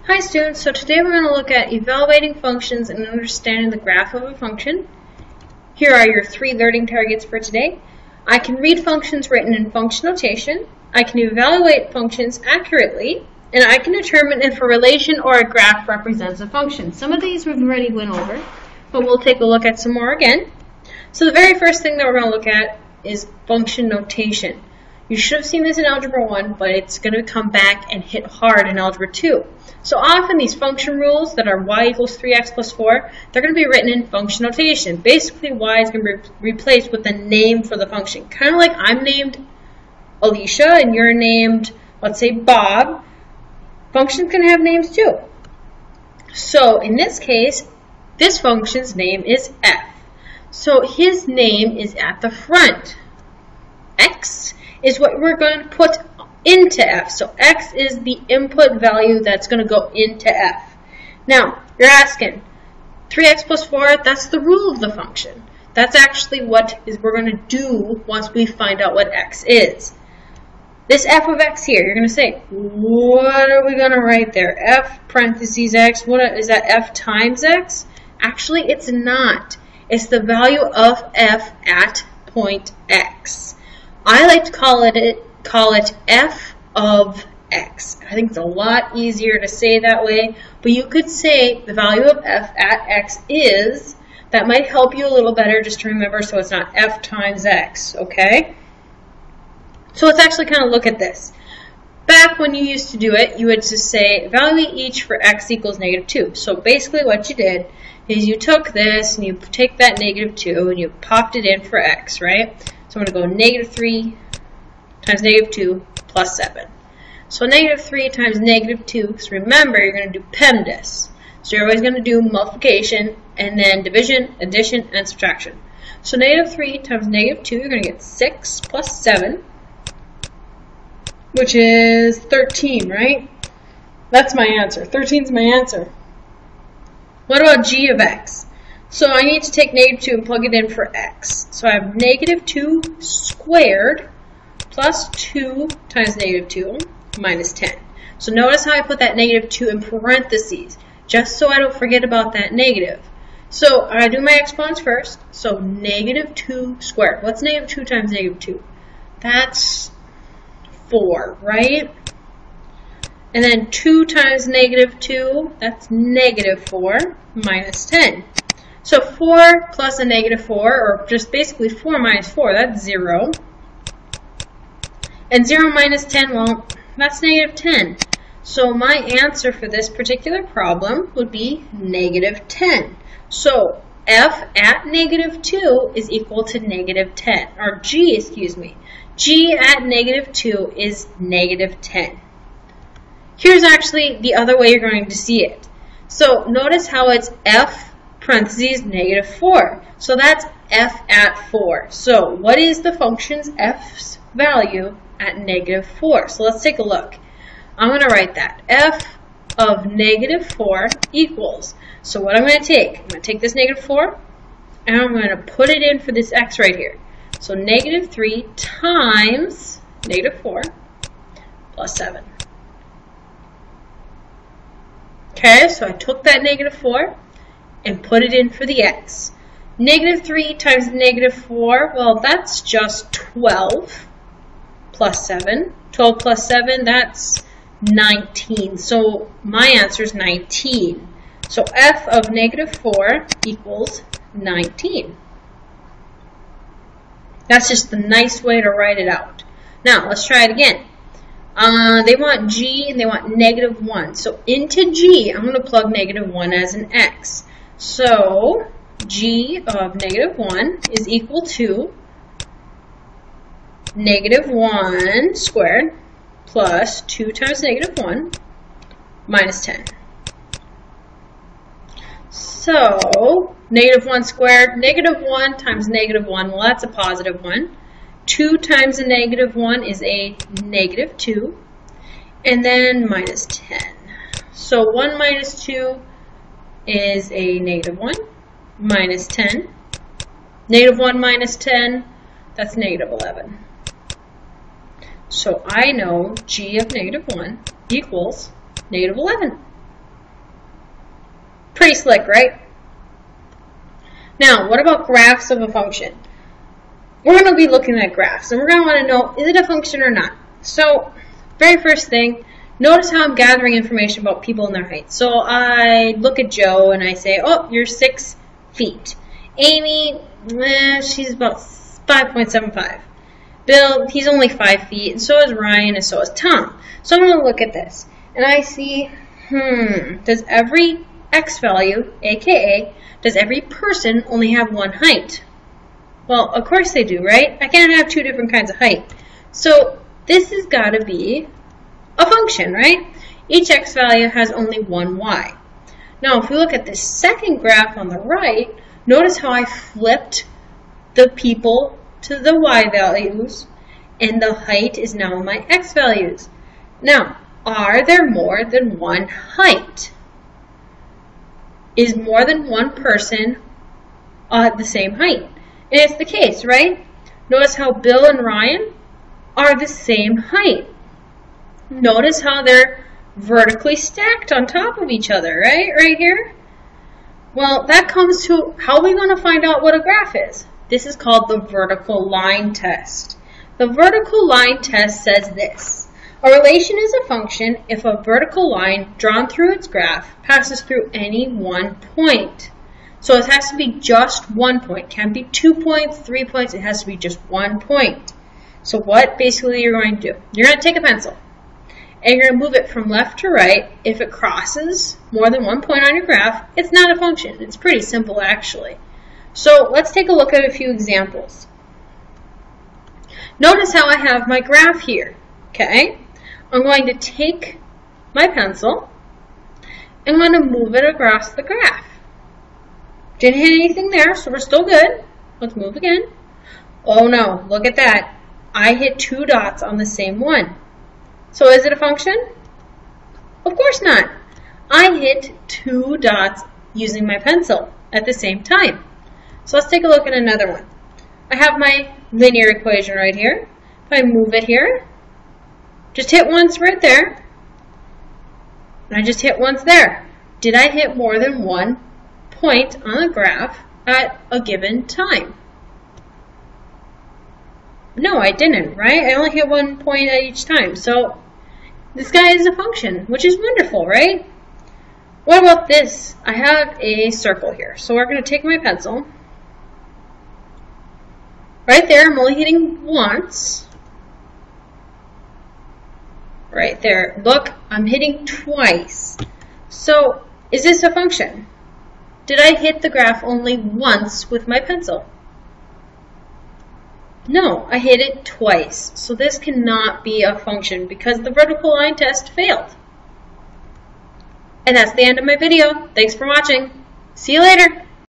Hi students, so today we're going to look at evaluating functions and understanding the graph of a function. Here are your 3 learning targets for today. I can read functions written in function notation, I can evaluate functions accurately, and I can determine if a relation or a graph represents a function. Some of these we've already went over, but we'll take a look at some more again. So the very first thing that we're going to look at is function notation. You should have seen this in Algebra 1, but it's going to come back and hit hard in Algebra 2. So often these function rules that are y equals 3x plus 4, they're going to be written in function notation. Basically, y is going to be replaced with the name for the function. Kind of like I'm named Alicia and you're named, let's say, Bob. Functions can have names too. So in this case, this function's name is f. So his name is at the front. X is what we're going to put into f. So x is the input value that's going to go into f. Now, you're asking, 3x plus 4, that's the rule of the function. That's actually what we're going to do once we find out what x is. This f of x here, you're going to say, what are we going to write there? F parentheses x, what is that, f times x? Actually, it's not. It's the value of f at point x. I like to call it f of x. I think it's a lot easier to say that way, but you could say the value of f at x is, that might help you a little better just to remember so it's not f times x, okay? So let's actually kind of look at this. Back when you used to do it, you would just say evaluate each for x equals -2. So basically what you did is you took this and you take that -2 and you popped it in for x, right? So I'm going to go -3 times -2 plus 7. So -3 times -2, because remember, you're going to do PEMDAS. So you're always going to do multiplication and then division, addition, and subtraction. So -3 times -2, you're going to get 6 plus 7, which is 13, right? That's my answer. 13 is my answer. What about g of x? So I need to take -2 and plug it in for x. So I have -2 squared plus 2 times -2 minus 10. So notice how I put that -2 in parentheses, just so I don't forget about that negative. So I do my exponents first. So -2 squared. What's -2 times -2? That's 4, right? And then 2 times -2, that's -4 minus 10. So 4 plus a -4, or just basically 4 minus 4, that's 0. And 0 minus 10, well, that's -10. So my answer for this particular problem would be -10. So f at -2 is equal to -10, or g, excuse me. G at -2 is -10. Here's actually the other way you're going to see it. So notice how it's f parentheses -4. So that's f at 4. So what is the function's f's value at -4? So let's take a look. I'm going to write that. F of -4 equals. So what I'm going to take, I'm going to take this -4 and I'm going to put it in for this x right here. So -3 times -4 plus 7. Okay, so I took that -4 and put it in for the x. -3 times -4, well, that's just 12 plus 7. 12 plus 7, that's 19. So my answer is 19. So f of -4 equals 19. That's just the nice way to write it out. Now, let's try it again. They want g and they want -1. So into g, I'm going to plug -1 as an x. So g of -1 is equal to -1 squared plus 2 times -1 minus 10. So -1 squared, -1 times -1, well, that's a positive 1. 2 times a -1 is a -2, and then minus 10. So 1 minus 2 is a -1, minus 10. -1 minus 10, that's -11. So I know g of -1 equals -11. Pretty slick, right? Now, what about graphs of a function? We're going to be looking at graphs, and we're going to want to know, is it a function or not? So, very first thing, notice how I'm gathering information about people and their height. So I look at Joe and I say, oh, you're 6 feet. Amy, she's about 5.75. Bill, he's only 5 feet, and so is Ryan, and so is Tom. So I'm going to look at this, and I see, does every x value, aka, does every person only have one height? Well, of course they do, right? I can't have 2 different kinds of height. So this has got to be a function, right? Each x value has only one y. Now, if we look at the second graph on the right, notice how I flipped the people to the y values, and the height is now my x values. Now, are there more than one height? Is more than one person the same height? And it's the case, right? Notice how Bill and Ryan are the same height. Notice how they're vertically stacked on top of each other, right? Right here. Well, that comes to how are we going to find out what a graph is? This is called the vertical line test. The vertical line test says this. A relation is a function if a vertical line drawn through its graph passes through any one point. So it has to be just one point. It can't be 2 points, 3 points. It has to be just 1 point. So what basically you're going to do? You're going to take a pencil and you're going to move it from left to right. If it crosses more than 1 point on your graph, it's not a function. It's pretty simple actually. So let's take a look at a few examples. Notice how I have my graph here. Okay? I'm going to take my pencil and I'm going to move it across the graph. Didn't hit anything there, so we're still good. Let's move again. Oh no, look at that. I hit 2 dots on the same one. So is it a function? Of course not. I hit 2 dots using my pencil at the same time. So let's take a look at another one. I have my linear equation right here. If I move it here, just hit once right there, and I just hit once there. Did I hit more than 1 point on the graph at a given time? No, I didn't, right? I only hit 1 point at each time. So this guy is a function, which is wonderful, right? What about this? I have a circle here. So we're going to take my pencil. Right there, I'm only hitting once. Right there. Look, I'm hitting twice. So, is this a function? Did I hit the graph only once with my pencil? No, I hit it twice. So this cannot be a function because the vertical line test failed. And that's the end of my video. Thanks for watching. See you later.